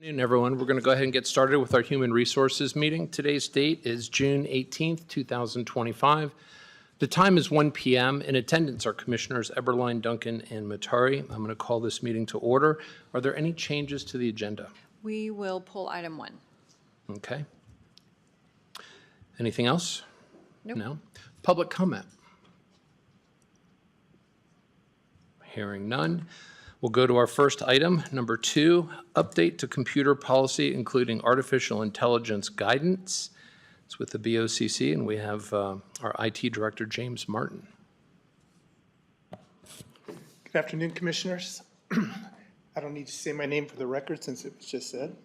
Good afternoon, everyone. We're going to go ahead and get started with our Human Resources meeting. Today's date is June 18th, 2025. The time is 1 p.m. In attendance are Commissioners Eberline, Duncan, and Matari. I'm going to call this meeting to order. Are there any changes to the agenda? We will pull item 1. Okay. Anything else? Nope. No? Public comment? Hearing none. We'll go to our first item, number 2, update to computer policy, including artificial intelligence guidance. It's with the BOCC, and we have our IT Director, James Martin. Good afternoon, Commissioners. I don't need to say my name for the record since it was just said.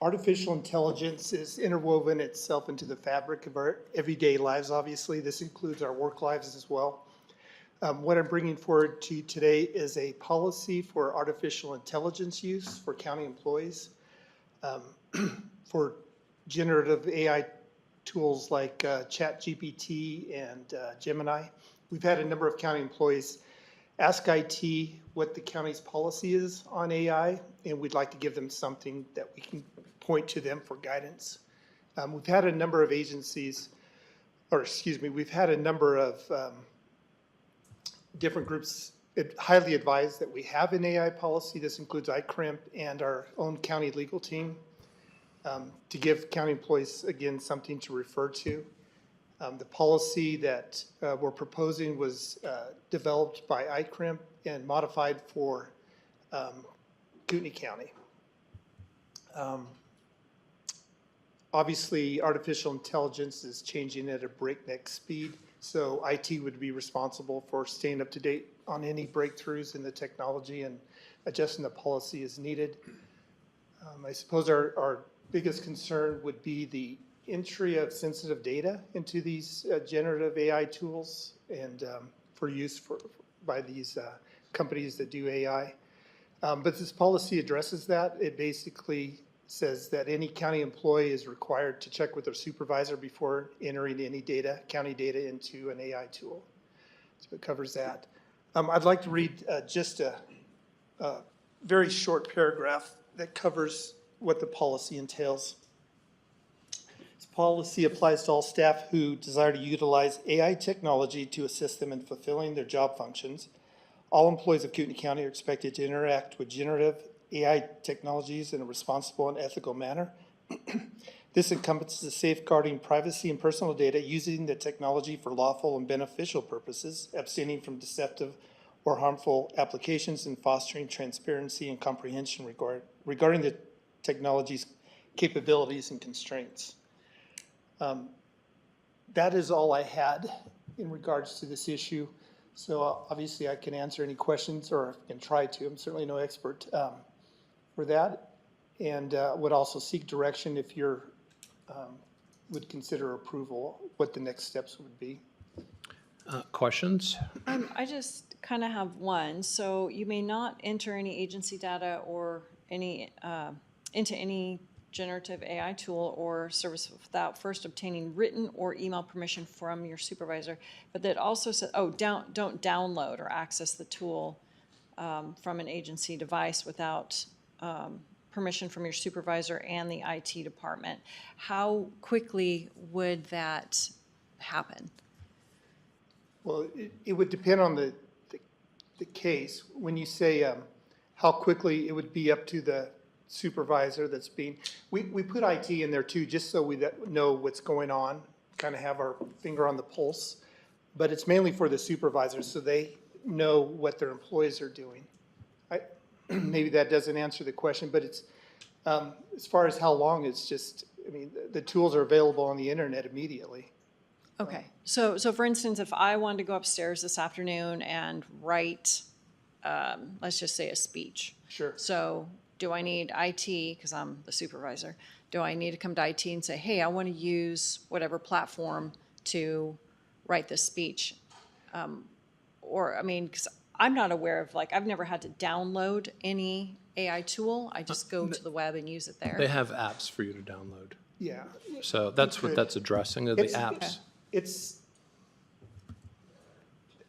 Artificial intelligence is interwoven itself into the fabric of our everyday lives, obviously. This includes our work lives as well. What I'm bringing forward to you today is a policy for artificial intelligence use for county employees, for generative AI tools like ChatGPT and Gemini. We've had a number of county employees ask IT what the county's policy is on AI, and we'd like to give them something that we can point to them for guidance. We've had a number of agencies, we've had a number of different groups highly advise that we have an AI policy. This includes ICRIMP and our own county legal team to give county employees, again, something to refer to. The policy that we're proposing was developed by ICRIMP and modified for Kootenai County. Obviously, artificial intelligence is changing at a breakneck speed. So IT would be responsible for staying up to date on any breakthroughs in the technology and adjusting the policy as needed. I suppose our biggest concern would be the entry of sensitive data into these generative AI tools and for use by these companies that do AI. But this policy addresses that. It basically says that any county employee is required to check with their supervisor before entering any data, county data, into an AI tool. So it covers that. I'd like to read just a very short paragraph that covers what the policy entails. This policy applies to all staff who desire to utilize AI technology to assist them in fulfilling their job functions. All employees of Kootenai County are expected to interact with generative AI technologies in a responsible and ethical manner. This encompasses safeguarding privacy and personal data, using the technology for lawful and beneficial purposes, abstaining from deceptive or harmful applications, and fostering transparency and comprehension regarding the technology's capabilities and constraints. That is all I had in regards to this issue. So obviously I can answer any questions, or I can try to. I'm certainly no expert for that, and would also seek direction if you're would consider approval, what the next steps would be. Questions? I just kind of have one. So you may not enter any agency data or any into any generative AI tool or service without first obtaining written or email permission from your supervisor. But that also says, don't download or access the tool from an agency device without permission from your supervisor and the IT department. How quickly would that happen? Well, it would depend on the case. When you say how quickly, it would be up to the supervisor that's being, we put IT in there too, just so we know what's going on, kind of have our finger on the pulse. But it's mainly for the supervisors, so they know what their employees are doing. Maybe that doesn't answer the question, but it's as far as how long, it's just, I mean, the tools are available on the internet immediately. Okay, so for instance, if I wanted to go upstairs this afternoon and write, let's just say a speech. Sure. So do I need IT, because I'm the supervisor, do I need to come to IT and say, hey, I want to use whatever platform to write this speech? Or, I mean, because I'm not aware of, like, I've never had to download any AI tool. I just go to the web and use it there. They have apps for you to download. Yeah. So that's what that's addressing, are the apps. It's,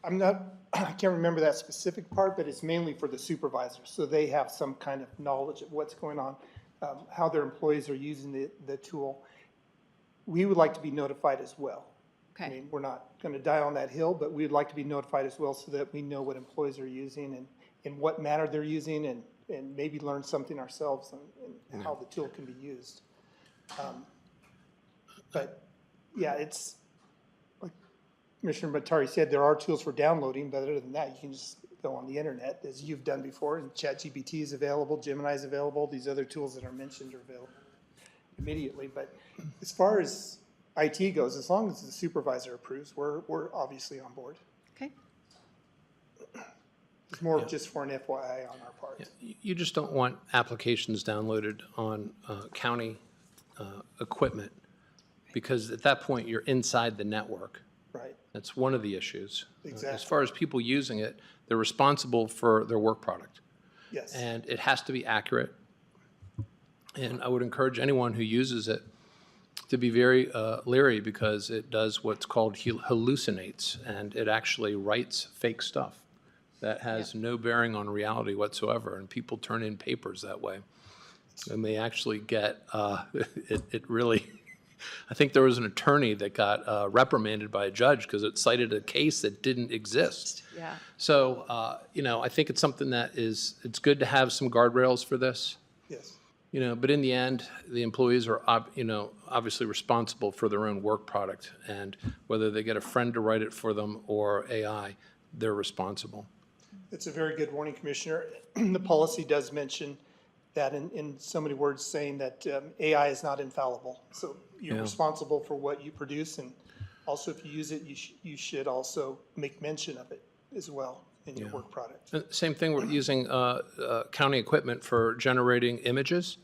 I'm not I can't remember that specific part, but it's mainly for the supervisors. So they have some kind of knowledge of what's going on, how their employees are using the tool. We would like to be notified as well. I Okay. mean, we're not going to die on that hill, but we'd like to be notified as well so that we know what employees are using and in what manner they're using and maybe learn something ourselves and how the tool can be used. But yeah, it's like Commissioner Matari said, there are tools for downloading, but other than that, you can just go on the internet as you've done before, and ChatGPT is available, Gemini is available, these other tools that are mentioned are available immediately. But as far as IT goes, as long as the supervisor approves, we're obviously on board. Okay. It's more of just for an FYI on our part. You just don't want applications downloaded on county equipment, because at that point, you're inside the network. Right, That's one of the issues. As Exactly. far as people using it, they're responsible for their work product. yes. And it has to be accurate. And I would encourage anyone who uses it to be very leery, because it does what's called hallucinates, and it actually writes fake stuff that has no bearing on reality whatsoever, and people turn in papers that way. And they actually get, it really, I think there was an attorney that got reprimanded by a judge because it cited a case that didn't exist. Yeah. So, I think it's something that it's good to have some guardrails for this. Yes, But in the end, the employees are, obviously responsible for their own work product. And whether they get a friend to write it for them or AI, they're responsible. it's a very good warning, Commissioner. The policy does mention that in so many words, saying that AI is not infallible. So you're Yeah. responsible for what you produce, and also if you use it, you should also make mention of it as well in your work product. Same thing, we're using county equipment for generating images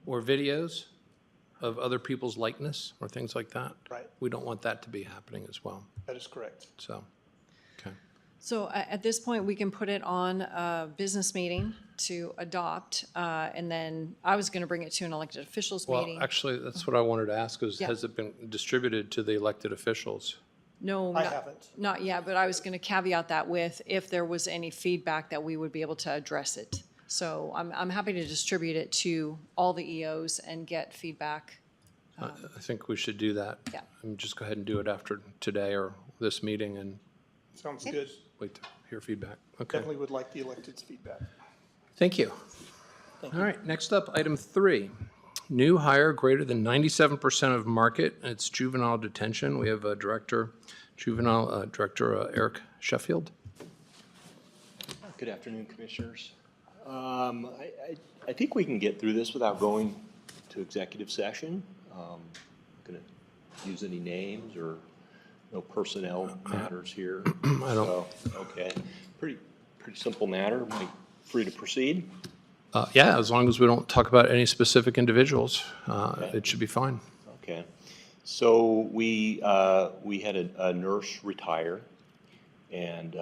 or videos of other people's likeness or things like that. Right. We don't want that to be happening as well. That is correct. So, okay. So at this point, we can put it on a business meeting to adopt, and then I was going to bring it to an elected officials Well, meeting. actually, that's what I wanted to ask is, Yeah. has it been distributed to the elected officials? No, I haven't. not yet, but I was going to caveat that with if there was any feedback that we would be able to address it. So I'm happy to distribute it to all the EOs and get feedback. I think we should do that. Yeah. And just go ahead and do it after today or this meeting and Sounds good. wait to hear feedback. Okay. Definitely would like the elected's feedback. Thank you. All right, next up, item 3. New hire greater than 97% of market. It's juvenile detention. We have a juvenile director, Eric Sheffield. Good afternoon, Commissioners. I think we can get through this without going to executive session. Not going to use any names or no personnel matters here. I don't. Okay, pretty simple matter. Am I free to proceed? Yeah, as long as we don't talk about any specific individuals, it should be fine. Okay, so we had a nurse retire, and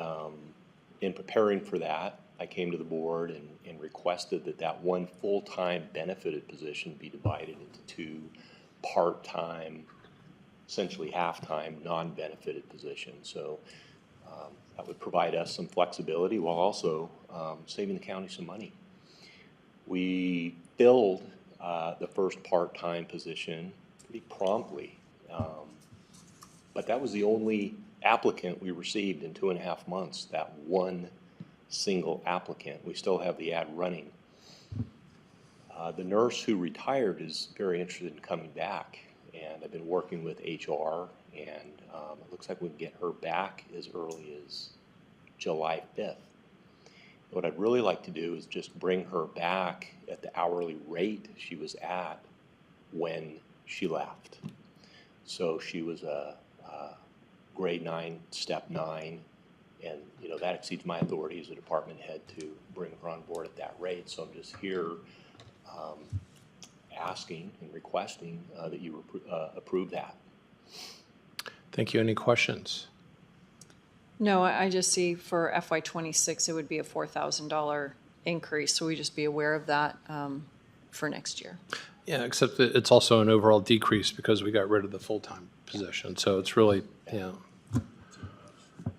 in preparing for that, I came to the board and requested that one full-time benefited position be divided into 2 part-time, essentially half-time, non-benefited positions. So that would provide us some flexibility while also saving the county some money. We filled the first part-time position pretty promptly, but that was the only applicant we received in 2.5 months, that one single applicant. We still have the ad running. The nurse who retired is very interested in coming back, and I've been working with HR, and it looks like we can get her back as early as July 5th. What I'd really like to do is just bring her back at the hourly rate she was at when she left. So she was a grade 9, step 9, and that exceeds my authority as a department head to bring her on board at that rate. So I'm just here asking and requesting that you approve that. Thank you. Any questions? No, I just see for FY '26, it would be a $4,000 increase, so we just be aware of that for next year. Yeah, except that it's also an overall decrease because we got rid of the full-time position. So it's really, yeah.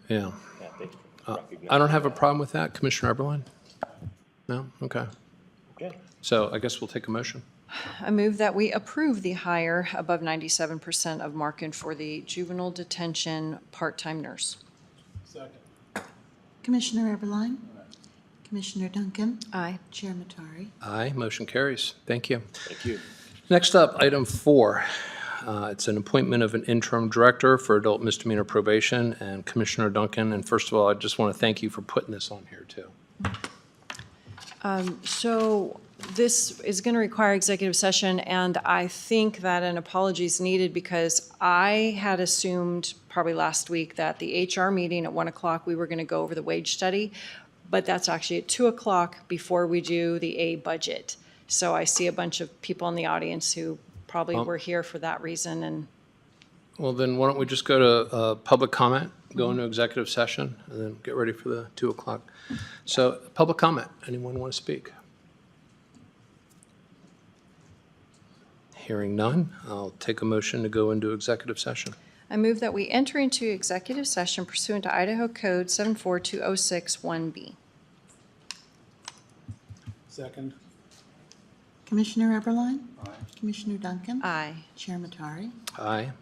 Yeah, thanks. recognize. I don't have a problem with that. Commissioner Eberline? No? Okay. Okay. So I guess we'll take a motion. I move that we approve the hire above 97% of market for the juvenile detention part-time nurse. Commissioner Eberline? Commissioner Duncan? Aye. Chair Matari? Aye, motion carries. Thank you. Thank you. Next up, item 4. It's an appointment of an interim director for adult misdemeanor probation, and Commissioner Duncan. And first of all, I just want to thank you for putting this on here, too. So this is going to require executive session, and I think that an apology is needed because I had assumed probably last week that the HR meeting at 1 o'clock, we were going to go over the wage study, but that's actually at 2 o'clock before we do the A budget. So I see a bunch of people in the audience who probably were here for that reason, and Well, then why don't we just go to public comment, go into executive session, and then get ready for the 2 o'clock. So, public comment. Anyone want to speak? Hearing none, I'll take a motion to go into executive session. I move that we enter into executive session pursuant to Idaho Code 74206-1B. Second. Commissioner Eberline? Commissioner Duncan? Aye. Chair Matari? Aye.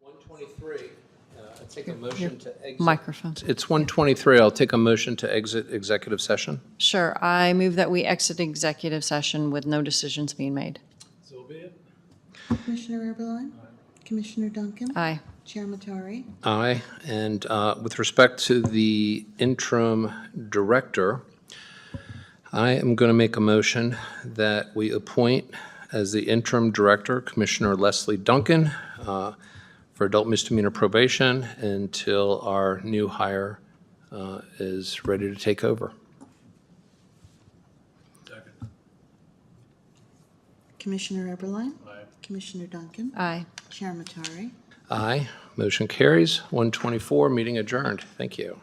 123, I take a motion to exit. Microphone. It's 123. I'll take a motion to exit executive session. Sure, I move that we exit executive session with no decisions being made. So be it. Commissioner Eberline? Commissioner Duncan? Aye. Chair Matari? Aye. And with respect to the interim director, I am going to make a motion that we appoint as the interim director Commissioner Leslie Duncan for adult misdemeanor probation until our new hire is ready to take over. Commissioner Eberline? Aye. Commissioner Duncan? Aye. Chair Matari? Aye. Motion carries. 124, meeting adjourned. Thank you.